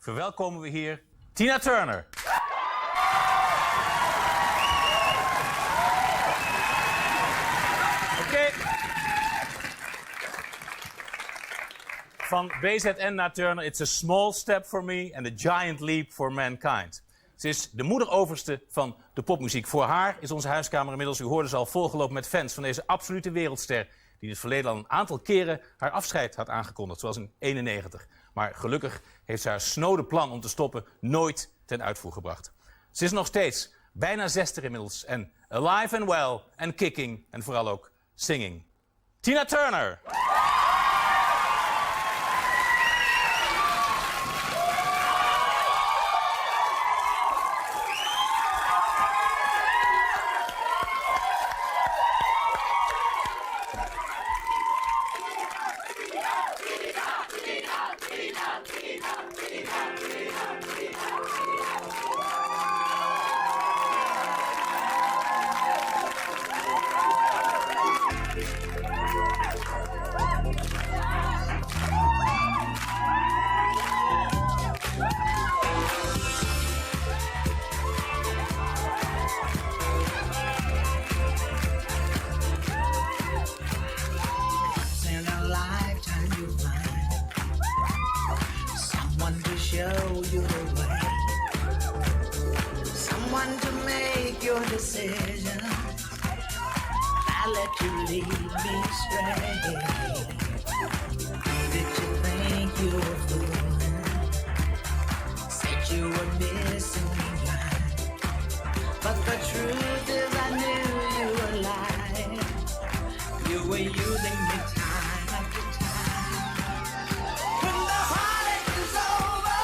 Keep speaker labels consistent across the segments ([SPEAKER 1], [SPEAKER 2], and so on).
[SPEAKER 1] verwelkomen we hier Tina Turner. Oké. Van BZN naar Turner. It's a small step for me and a giant leap for mankind. Ze is de moederoverste van de popmuziek. Voor haar is onze huiskamer inmiddels, u hoorde ze al, volgelopen met fans van deze absolute wereldster, die in het verleden al een aantal keren haar afscheid had aangekondigd, zoals in 1991. Maar gelukkig heeft ze haar snode plan om te stoppen nooit ten uitvoer gebracht. Ze is nog steeds bijna 60 inmiddels en alive and well and kicking en vooral ook singing. Tina Turner!
[SPEAKER 2] Decision, I let you lead me astray. Did you think you were fooling? Said you were missing me blind. But the truth is I knew you were lying. You were using me time after time. When the heartache is over,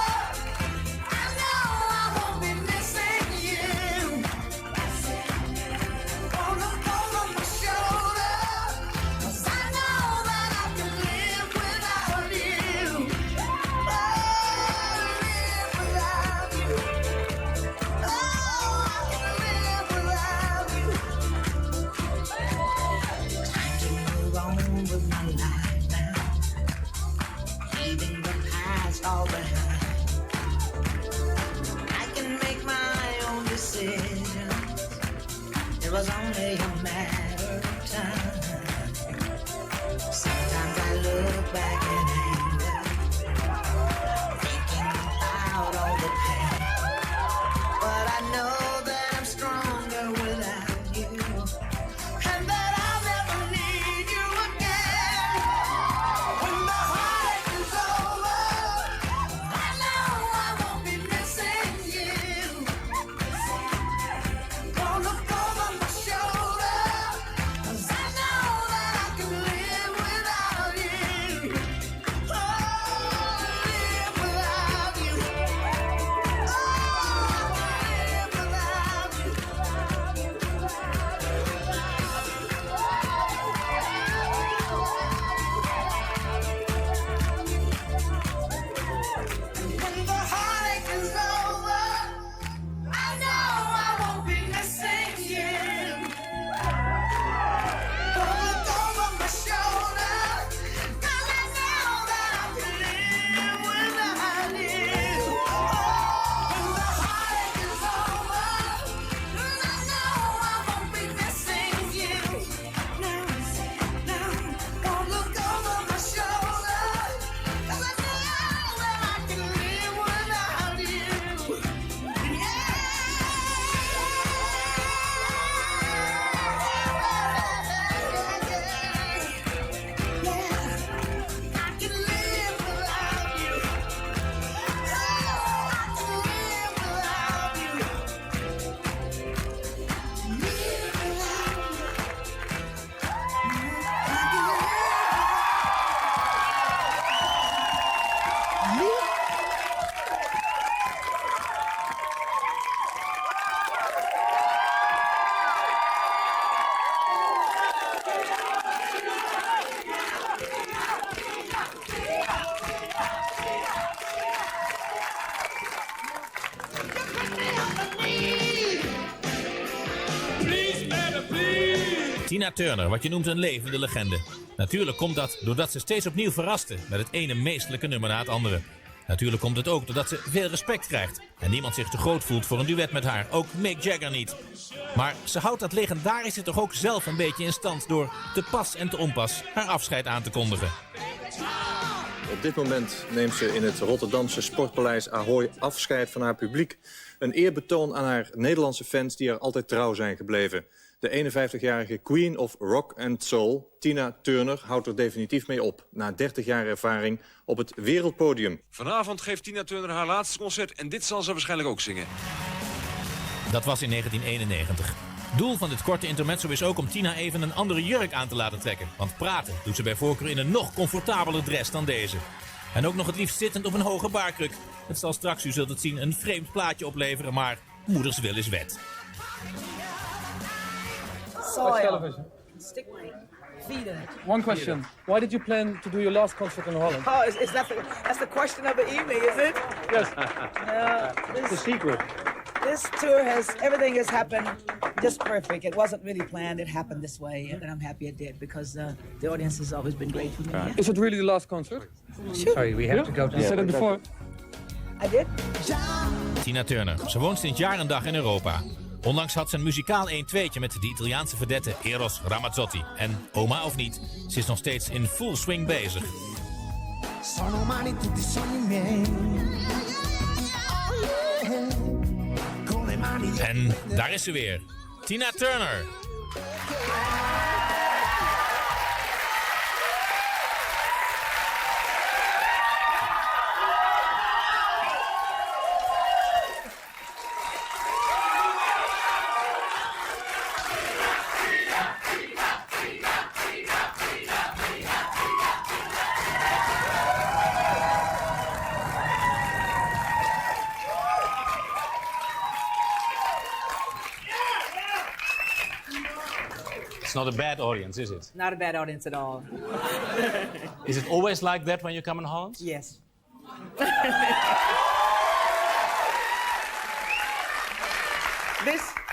[SPEAKER 2] I know I won't be missing you. All behind. I can make my own decisions. It was only a matter of time. Sometimes I look back in anger, thinking about all the pain. But I know that I'm stronger without you, and that I'll never need you again. When the heartache is over,
[SPEAKER 1] Tina Turner, wat je noemt een levende legende. Natuurlijk komt dat doordat ze steeds opnieuw verraste met het ene meestelijke nummer na het andere.
[SPEAKER 3] Natuurlijk komt het ook doordat ze veel respect krijgt. En niemand zich te groot voelt voor een duet met haar. Ook Mick Jagger niet. Maar ze houdt dat legendarische toch ook zelf een beetje in stand door te pas en te onpas haar afscheid aan te kondigen.
[SPEAKER 4] Op dit moment neemt ze in het Rotterdamse Sportpaleis Ahoy afscheid van haar publiek. Een eerbetoon aan haar Nederlandse fans die haar altijd trouw zijn gebleven. De 51-jarige Queen of Rock and Soul, Tina Turner, houdt er definitief mee op. Na 30 jaar ervaring op het wereldpodium.
[SPEAKER 5] Vanavond geeft Tina Turner haar laatste concert en dit zal ze waarschijnlijk ook zingen.
[SPEAKER 3] Dat was in 1991. Doel van dit korte intermezzo is ook om Tina even een andere jurk aan te laten trekken. Want praten doet ze bij voorkeur in een nog comfortabeler dress dan deze. En ook nog het liefst zittend op een hoge baarkruk. Het zal straks, u zult het zien, een vreemd plaatje opleveren, maar moeders wil is wet.
[SPEAKER 6] Soil.
[SPEAKER 2] Stick my feet in it.
[SPEAKER 6] One question. Why did you plan to do your last concert in Holland?
[SPEAKER 2] Oh, is that that's the question of the evening, is it?
[SPEAKER 6] Yes.
[SPEAKER 2] This,
[SPEAKER 6] The secret.
[SPEAKER 2] this tour everything has happened just perfect. It wasn't really planned. It happened this way, and I'm happy it did because the audience has always been great for me. Yeah?
[SPEAKER 6] Is it really the last concert?
[SPEAKER 2] Sure.
[SPEAKER 7] Sorry, we have to go to
[SPEAKER 6] You said it before.
[SPEAKER 2] I did.
[SPEAKER 3] Tina Turner. Ze woont sinds jaar en dag in Europa. Onlangs had ze een muzikaal 1-2'tje met de Italiaanse verdette Eros Ramazzotti. En, oma of niet, ze is nog steeds in full swing bezig.
[SPEAKER 8] Sono umani tutti sogni miei. Con le mani.
[SPEAKER 3] En daar is ze weer. Tina Turner.
[SPEAKER 1] It's not a bad audience, is it?
[SPEAKER 2] Not a bad audience at all.
[SPEAKER 1] Is it always like that when you come in Holland?
[SPEAKER 2] Yes.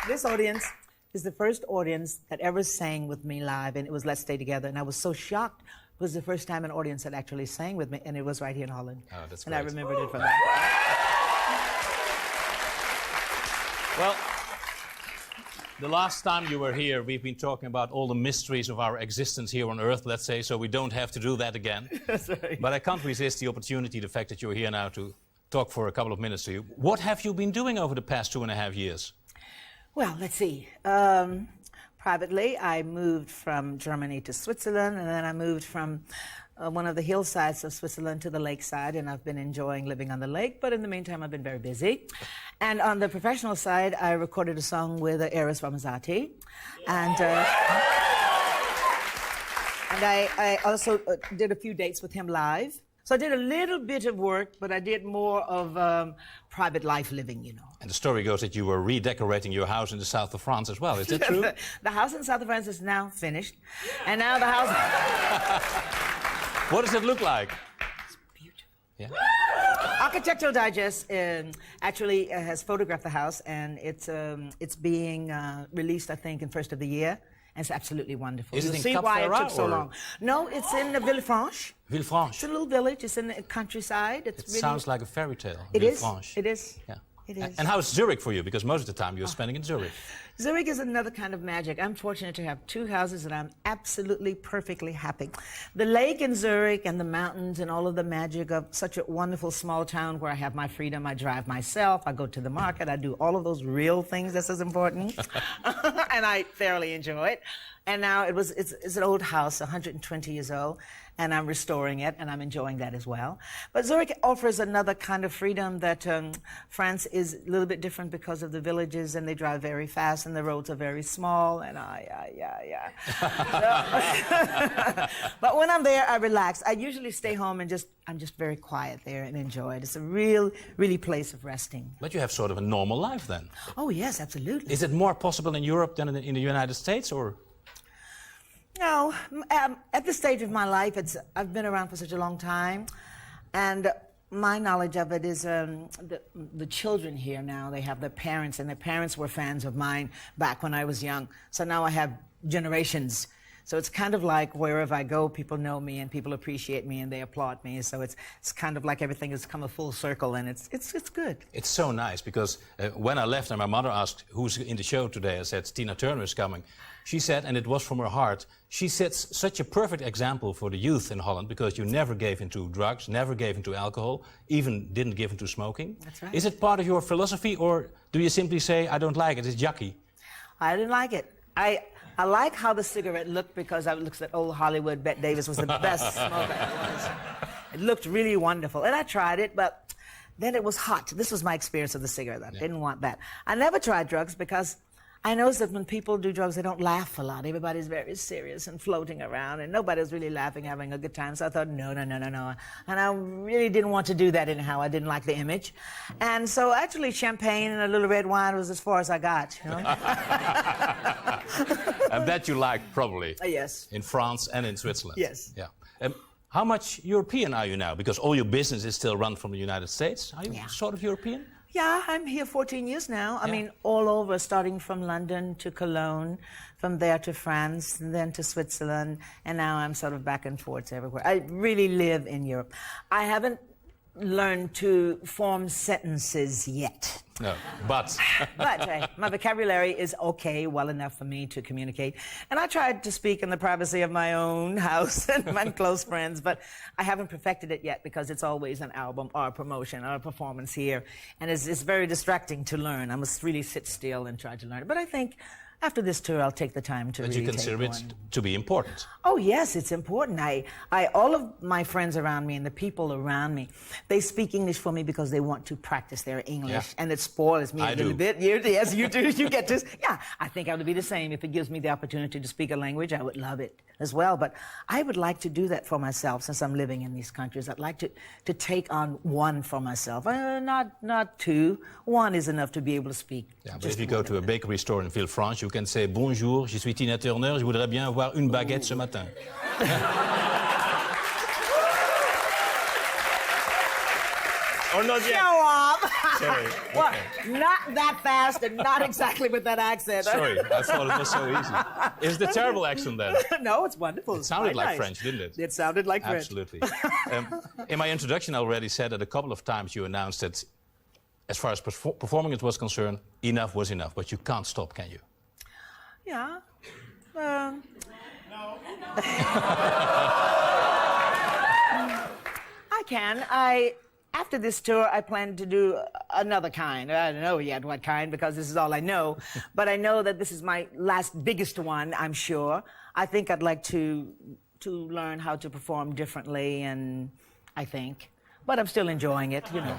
[SPEAKER 2] This audience is the first audience that ever sang with me live, and it was Let's Stay Together, and I was so shocked. It was the first time an audience had actually sang with me, and it was right here in Holland.
[SPEAKER 1] Oh, that's
[SPEAKER 2] and I
[SPEAKER 1] great.
[SPEAKER 2] remembered it from that.
[SPEAKER 1] Well, the last time you were here, we've been talking about all the mysteries of our existence here on Earth, let's say, so we don't have to do that again.
[SPEAKER 2] Sorry.
[SPEAKER 1] But I can't resist the opportunity, the fact that you're here now to talk for a couple of minutes to you. What have you been doing over the past 2.5 years?
[SPEAKER 2] Well, let's see. Privately, I moved from Germany to Switzerland, and then I moved from one of the hillsides of Switzerland to the lakeside, and I've been enjoying living on the lake, but in the meantime, I've been very busy. And on the professional side, I recorded a song with Eros Ramazzotti, and I also did a few dates with him live. So I did a little bit of work, but I did more of private life living, you know.
[SPEAKER 1] And the story goes that you were redecorating your house in the south of France as well. Is that true?
[SPEAKER 2] The house in south of France is now finished, and now the house...
[SPEAKER 1] What does it look like?
[SPEAKER 2] It's beautiful.
[SPEAKER 1] Yeah.
[SPEAKER 2] Architectural Digest actually has photographed the house, and it's being released, I think, in first of the year. And it's absolutely wonderful.
[SPEAKER 1] Is it
[SPEAKER 2] You'll
[SPEAKER 1] in
[SPEAKER 2] see
[SPEAKER 1] Cap
[SPEAKER 2] why it
[SPEAKER 1] Ferrat,
[SPEAKER 2] took so
[SPEAKER 1] or-
[SPEAKER 2] long. No, it's in Villefranche.
[SPEAKER 1] Villefranche.
[SPEAKER 2] It's a little village. It's in the countryside. It's
[SPEAKER 1] It
[SPEAKER 2] really...
[SPEAKER 1] sounds like a fairy tale.
[SPEAKER 2] It is.
[SPEAKER 1] Villefranche.
[SPEAKER 2] It is.
[SPEAKER 1] Yeah.
[SPEAKER 2] It is.
[SPEAKER 1] And how's Zurich for you? Because most of the time you're spending in Zurich.
[SPEAKER 2] Zurich is another kind of magic. I'm fortunate to have two houses and I'm absolutely perfectly happy. The lake in Zurich and the mountains and all of the magic of such a wonderful small town where I have my freedom. I drive myself, I go to the market, I do all of those real things that's as important. And I thoroughly enjoy it. And now it's an old house, 120 years old, and I'm restoring it, and I'm enjoying that as well. But Zurich offers another kind of freedom that France is a little bit different because of the villages, and they drive very fast, and the roads are very small, and But when I'm there, I relax. I usually stay home and I'm just very quiet there and enjoy it. It's a really place of resting.
[SPEAKER 1] But you have sort of a normal life then.
[SPEAKER 2] Oh, yes, absolutely.
[SPEAKER 1] Is it more possible in Europe than in the United States, or?
[SPEAKER 2] No, at this stage of my life, I've been around for such a long time, and my knowledge of it is the children here now, they have their parents, and their parents were fans of mine back when I was young. So now I have generations
[SPEAKER 7] So it's kind of like wherever I go, people know me and people appreciate me and they applaud me. So it's kind of like everything has come a full circle, and it's good.
[SPEAKER 1] It's so nice because when I left and my mother asked who's in the show today, I said Tina Turner is coming. She said, and it was from her heart, she sets such a perfect example for the youth in Holland because you never gave into drugs, never gave into alcohol, even didn't give into smoking.
[SPEAKER 7] That's right.
[SPEAKER 1] Is it part of your philosophy, or do you simply say, I don't like it, it's yucky?
[SPEAKER 7] I didn't like it. I like how the cigarette looked because I looked at old Hollywood. Bette Davis was the best smoker it was. It looked really wonderful. And I tried it, but then it was hot. This was my experience of the cigarette. I didn't want that. I never tried drugs because I noticed that when people do drugs, they don't laugh a lot. Everybody's very serious and floating around, and nobody's really laughing, having a good time. So I thought, no. And I really didn't want to do that anyhow. I didn't like the image. And so actually champagne and a little red wine was as far as I got, you know?
[SPEAKER 1] And that you like, probably.
[SPEAKER 7] Yes.
[SPEAKER 1] In France and in Switzerland.
[SPEAKER 7] Yes.
[SPEAKER 1] Yeah. How much European are you now? Because all your business is still run from the United States. Are you sort of European?
[SPEAKER 7] Yeah, I'm here 14 years now. I mean, all over, starting from London to Cologne, from there to France, and then to Switzerland, and now I'm sort of back and forth everywhere. I really live in Europe. I haven't learned to form sentences yet.
[SPEAKER 1] No, but...
[SPEAKER 7] But my vocabulary is okay, well enough for me to communicate. And I tried to speak in the privacy of my own house and my close friends, but I haven't perfected it yet because it's always an album or a promotion or a performance here. And it's very distracting to learn. I must really sit still and try to learn it. But I think after this tour, I'll take the time to
[SPEAKER 1] But
[SPEAKER 7] really
[SPEAKER 1] you consider
[SPEAKER 7] take
[SPEAKER 1] it
[SPEAKER 7] one.
[SPEAKER 1] to be important?
[SPEAKER 7] Oh, yes, it's important. All of my friends around me and the people around me, they speak English for me because they want to practice their English. And it spoils me a little bit. Yes, you do. You get to... Yeah, I think I would be the same. If it gives me the opportunity to speak a language, I would love it as well. But I would like to do that for myself since I'm living in these countries. I'd like to take on one for myself. Not two. One is enough to be able to speak.
[SPEAKER 1] Yeah, but if you go to a bakery store in Villefranche, you can say, bonjour, je suis Tina Turner, je voudrais bien avoir une baguette ce matin. Or not yet?
[SPEAKER 7] Show off!
[SPEAKER 1] Sorry.
[SPEAKER 7] Well, not that fast and not exactly with that accent.
[SPEAKER 1] Sorry, I thought it was so easy. Is it a terrible accent then?
[SPEAKER 7] No, it's wonderful.
[SPEAKER 1] It sounded
[SPEAKER 7] Quite
[SPEAKER 1] like
[SPEAKER 7] nice.
[SPEAKER 1] French, didn't it?
[SPEAKER 7] It sounded like French.
[SPEAKER 1] Absolutely. In my introduction, I already said that a couple of times you announced that as far as performing it was concerned, enough was enough. But you can't stop, can you?
[SPEAKER 7] Yeah. I can. After this tour, I plan to do another kind. I don't know yet what kind because this is all I know. But I know that this is my last biggest one, I'm sure. I think I'd like to learn how to perform differently, and I think. But I'm still enjoying it, you know.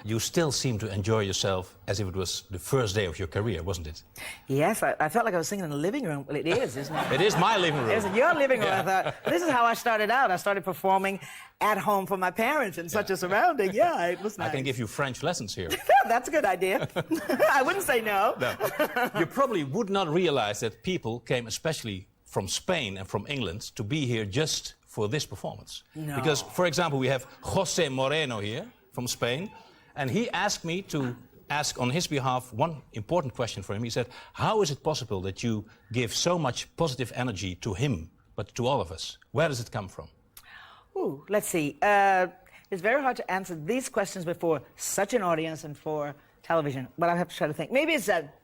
[SPEAKER 1] You still seem to enjoy yourself as if it was the first day of your career, wasn't it?
[SPEAKER 7] Yes, I felt like I was singing in the living room. Well, it is, isn't it?
[SPEAKER 1] It is my living room.
[SPEAKER 7] It's your living room. I thought, this is how I started out. I started performing at home for my parents in such a surrounding. Yeah, it was nice.
[SPEAKER 1] I can give you French lessons here.
[SPEAKER 7] That's a good idea. I wouldn't say no.
[SPEAKER 1] No. You probably would not realize that people came especially from Spain and from England to be here just for this performance.
[SPEAKER 7] No.
[SPEAKER 1] Because, for example, we have José Moreno here from Spain, and he asked me to ask on his behalf one important question for him. He said, how is it possible that you give so much positive energy to him, but to all of us? Where does it come from?
[SPEAKER 7] Ooh, let's see. It's very hard to answer these questions before such an audience and for television, but I have to try to think. Maybe it's that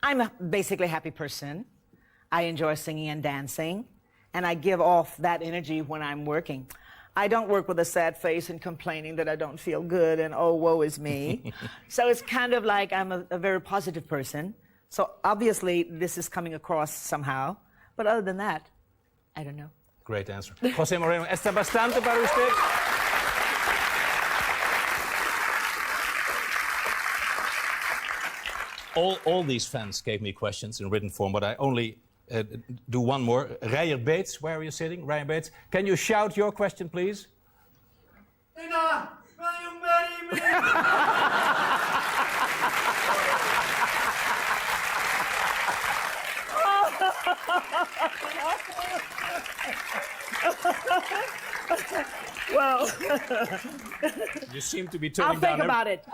[SPEAKER 7] I'm a basically happy person. I enjoy singing and dancing, and I give off that energy when I'm working. I don't work with a sad face and complaining that I don't feel good and, oh, woe is me. So it's kind of like I'm a very positive person. So obviously this is coming across somehow. But other than that, I don't know.
[SPEAKER 1] Great answer. José Moreno, ¿está bastante para usted? All these fans gave me questions in written form, but I only do one more. Rijer Bates, where are you sitting? Rijer Bates, can you shout your question, please?
[SPEAKER 8] Tina, will you marry me?
[SPEAKER 7] Well,
[SPEAKER 1] You seem to be
[SPEAKER 7] I'll
[SPEAKER 1] turning down...
[SPEAKER 7] think about it.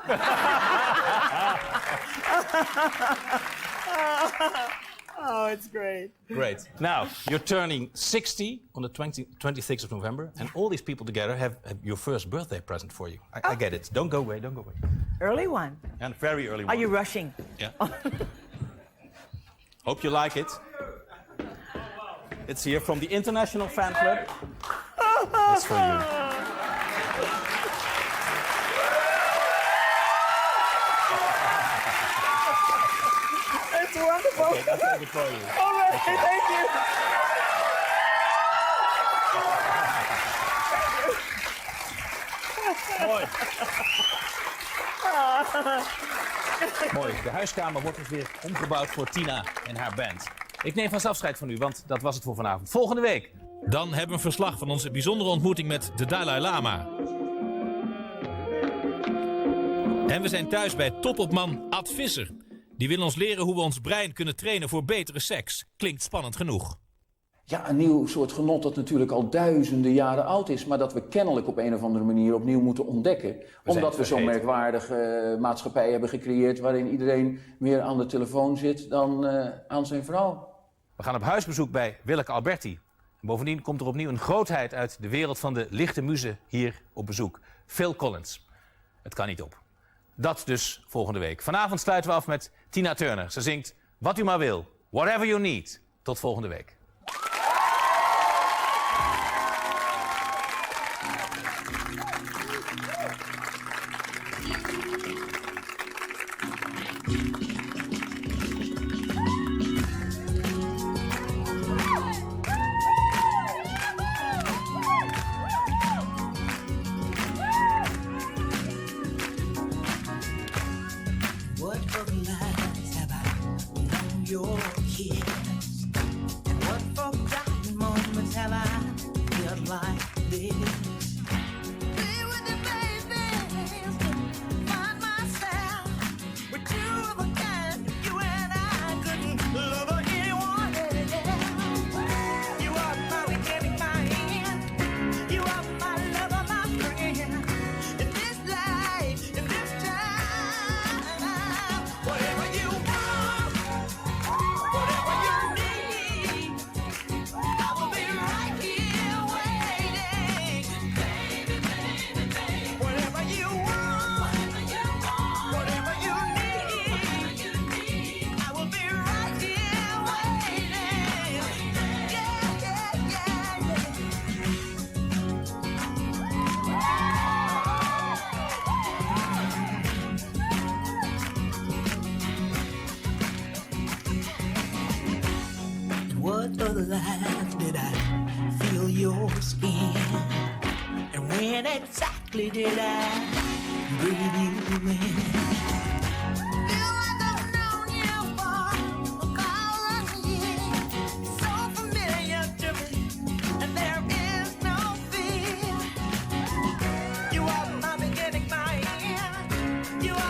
[SPEAKER 7] Oh, it's great.
[SPEAKER 1] Great. Now, you're turning 60 on the 26th of November, and all these people together have your first birthday present for you. I get it. Don't go away, don't go away.
[SPEAKER 7] Early one.
[SPEAKER 1] And a very early one.
[SPEAKER 7] Are you rushing?
[SPEAKER 1] Yeah. Hope you like it. It's here from the International Fan Club. It's for you.
[SPEAKER 7] It's wonderful.
[SPEAKER 1] Okay, that's all good for you.
[SPEAKER 7] All right, thank you.
[SPEAKER 1] Mooi. Mooi. De huiskamer wordt dus weer omgebouwd voor Tina en haar band. Ik neem vast afscheid van u, want dat was het voor vanavond. Volgende week.
[SPEAKER 3] Dan hebben we een verslag van onze bijzondere ontmoeting met de Dalai Lama. En we zijn thuis bij topopman Ad Visser. Die wil ons leren hoe we ons brein kunnen trainen voor betere seks. Klinkt spannend genoeg.
[SPEAKER 9] Ja, een nieuw soort genot dat natuurlijk al duizenden jaren oud is, maar dat we kennelijk op een of andere manier opnieuw moeten ontdekken. Omdat we zo'n merkwaardige maatschappij hebben gecreëerd waarin iedereen meer aan de telefoon zit dan aan zijn vrouw.
[SPEAKER 1] We gaan op huisbezoek bij Willeke Alberti. Bovendien komt er opnieuw een grootheid uit de wereld van de lichte muze hier op bezoek. Phil Collins. Het kan niet op. Dat dus volgende week. Vanavond sluiten we af met Tina Turner. Ze zingt Wat u maar wil. Whatever you need. Tot volgende week.
[SPEAKER 2] What of lies have I known your kiss? And what forgotten moments have I felt like this? Be with the baby, find myself with you of a kind. You and I couldn't love anyone else. You are my beginning, my end. You are my lover, my friend. In this life, in this time, whatever you want, whatever you need, I will be right here waiting. Baby, baby, baby. Whatever you want, whatever you need, I will be right here waiting. Yeah, yeah, yeah, yeah. In what other life did I feel your skin? And when exactly did I breathe you in? Feel like I've known you for a thousand years. So familiar to me, and there is no fear. You are my beginning, my end. You are